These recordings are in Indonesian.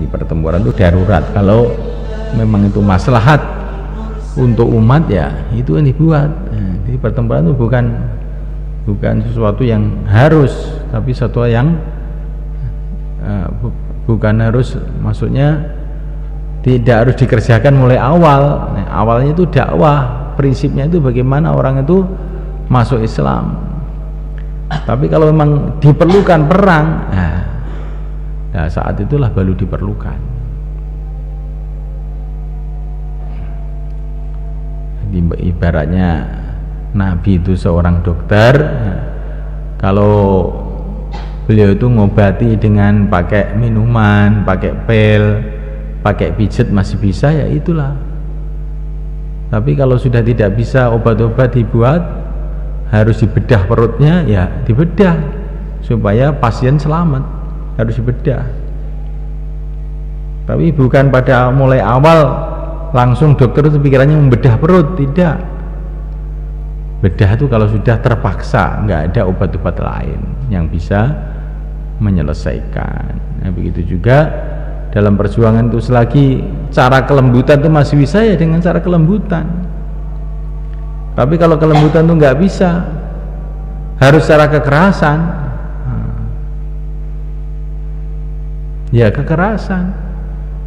Di pertempuran itu darurat. Kalau memang itu maslahat untuk umat, ya itu yang dibuat. Di pertempuran itu bukan sesuatu yang harus, tapi sesuatu yang bukan harus, maksudnya tidak harus dikerjakan mulai awal. Awalnya itu dakwah, prinsipnya itu bagaimana orang itu masuk Islam. Tapi kalau memang diperlukan perang, nah saat itulah baru diperlukan. Ibaratnya Nabi itu seorang dokter, kalau beliau itu ngobati dengan pakai minuman, pakai pil, pakai pijet masih bisa, ya itulah. Tapi kalau sudah tidak bisa obat-obat dibuat, harus dibedah perutnya, ya dibedah supaya pasien selamat, harus dibedah. Tapi bukan pada mulai awal langsung dokter itu pikirannya membedah perut, tidak. Bedah itu kalau sudah terpaksa, nggak ada obat-obat lain yang bisa menyelesaikan. Nah, begitu juga dalam perjuangan itu, selagi cara kelembutan itu masih bisa, ya dengan cara kelembutan. Tapi kalau kelembutan itu nggak bisa, harus cara kekerasan, ya kekerasan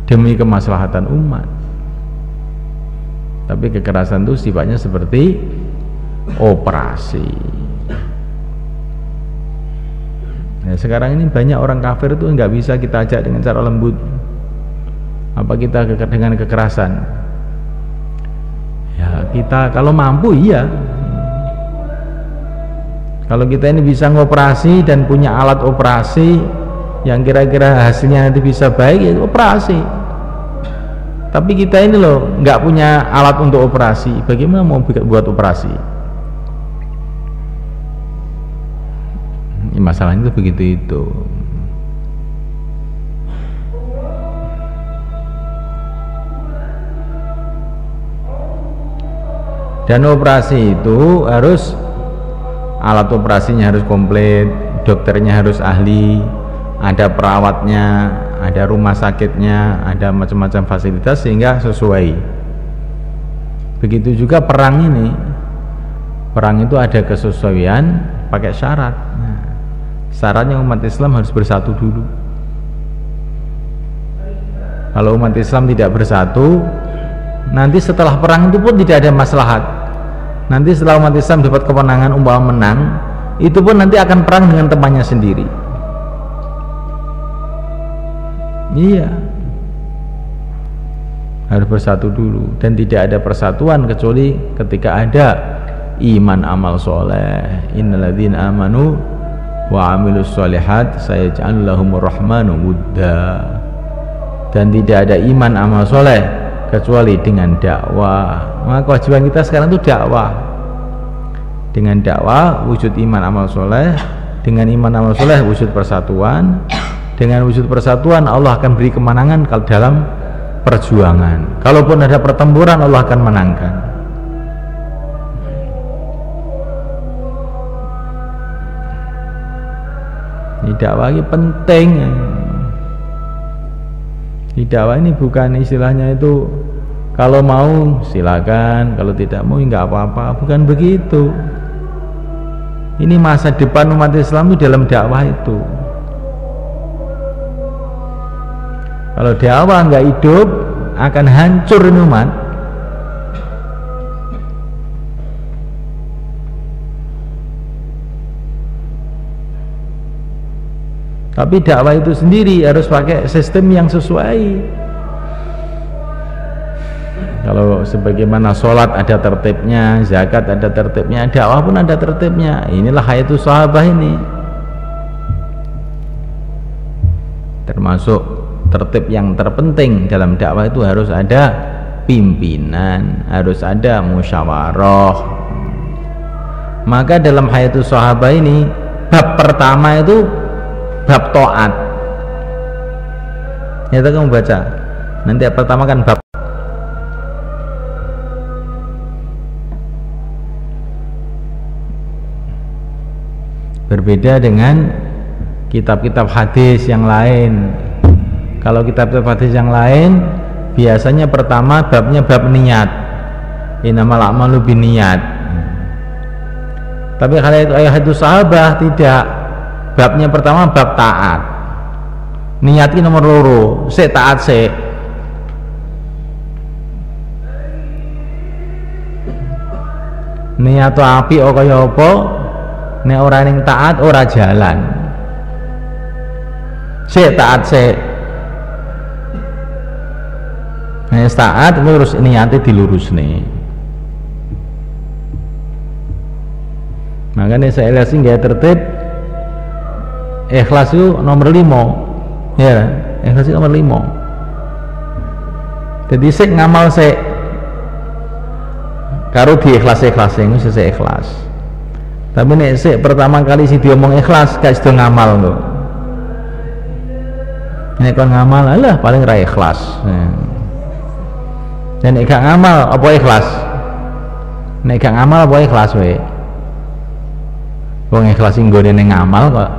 demi kemaslahatan umat. Tapi kekerasan itu sifatnya seperti operasi. Nah, sekarang ini banyak orang kafir itu nggak bisa kita ajak dengan cara lembut. Apa kita dengan kekerasan? Ya kita kalau mampu, iya. Kalau kita ini bisa ngoperasi dan punya alat operasi yang kira-kira hasilnya nanti bisa baik, ya operasi. Tapi kita ini loh nggak punya alat untuk operasi, bagaimana mau buat operasi? Masalahnya itu begitu itu. Dan operasi itu harus, alat operasinya harus komplit, dokternya harus ahli, ada perawatnya, ada rumah sakitnya, ada macam-macam fasilitas sehingga sesuai. Begitu juga perang ini, perang itu ada kesesuaian, pakai syarat. Syaratnya umat Islam harus bersatu dulu. Kalau umat Islam tidak bersatu, nanti setelah perang itu pun tidak ada maslahat. Nanti setelah umat Islam dapat kemenangan, umpama menang, itu pun nanti akan perang dengan temannya sendiri. Iya, harus bersatu dulu. Dan tidak ada persatuan kecuali ketika ada iman amal soleh. Innalladzina amanu wa amilus solihat sayaj'al lahumur rahmanu wudda. Dan tidak ada iman amal soleh kecuali dengan dakwah. Maka kewajiban kita sekarang itu dakwah. Dengan dakwah wujud iman amal soleh, dengan iman amal soleh wujud persatuan, dengan wujud persatuan Allah akan beri kemenangan kalau dalam perjuangan. Kalaupun ada pertempuran, Allah akan menangkan. Ini dakwah ini penting. Di dakwah ini bukan istilahnya itu kalau mau silakan, kalau tidak mau nggak apa-apa, bukan begitu. Ini masa depan umat Islam itu dalam dakwah itu. Kalau dakwah nggak hidup, akan hancur ini umat. Tapi dakwah itu sendiri harus pakai sistem yang sesuai. Kalau sebagaimana sholat ada tertibnya, zakat ada tertibnya, dakwah pun ada tertibnya. Inilah hayatus sahabah ini. Termasuk tertib yang terpenting dalam dakwah itu harus ada pimpinan, harus ada musyawarah. Maka dalam hayatus sahabah ini bab pertama itu bab taat. Nyata kamu baca. Nanti pertama kan bab. Berbeda dengan kitab-kitab hadis yang lain. Kalau kitab hadis yang lain biasanya pertama babnya bab niat, innamal a'malu binniyat. Tapi kalau itu hadis sahabah tidak, babnya pertama bab taat, niat ini nomor loro, sik taat sik. Niat api kaya apa, nek ora ning taat ora jalan. Sik taat sik. Nek taat terus niate dilurusne. Makanya saya lihat nggak tertib, ikhlas itu nomor 5, ya, ikhlas itu nomor 5. Jadi sik ngamal sik, karo di ikhlas itu sik ikhlas. Tapi nek sik pertama kali si diomong ikhlas, gak sido ngamal lho. Nek kon ngamal, alah paling ra ikhlas. Dan nek gak ngamal apa ikhlas? Nek gak ngamal apa ikhlas we? Wong ikhlas sing nggone ning ngamal kok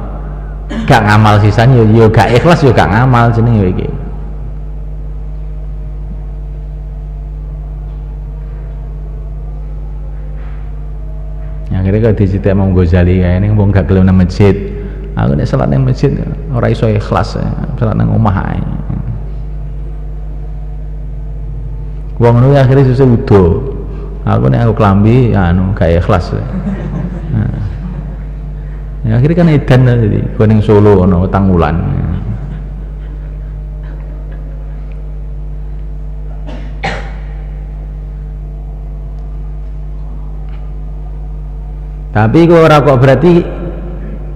gak ngamal sisan yo gak ikhlas yo gak ngamal jenenge yo iki. Akhirnya kalau dicita Imam Ghazali kayak ini wong gak gelem nang masjid. Aku nek salat nang masjid ora iso ikhlas, salat nang omah ae. Wong ngono akhirnya susah udo. Aku nek aku klambi anu gak ikhlas. Ya, akhirnya kan edan jadi kuning Solo ono utang wulan. Tapi kok ora kok berarti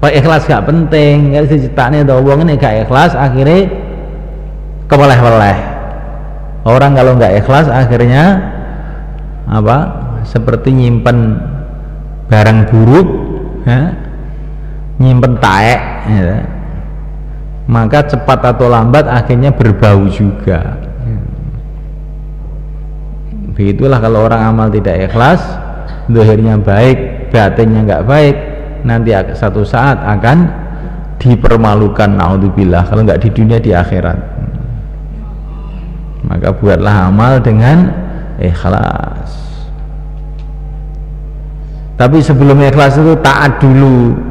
ikhlas gak penting. Kalau dicetakne to wong ini gak ikhlas akhirnya keweleh-weleh. Orang kalau nggak ikhlas akhirnya apa? Seperti nyimpen barang buruk, ya? Nyimpen taek, ya. Maka cepat atau lambat akhirnya berbau juga. Begitulah kalau orang amal tidak ikhlas, zahirnya baik, batinnya nggak baik, nanti satu saat akan dipermalukan, naudzubillah, kalau nggak di dunia di akhirat. Maka buatlah amal dengan ikhlas. Tapi sebelum ikhlas itu taat dulu.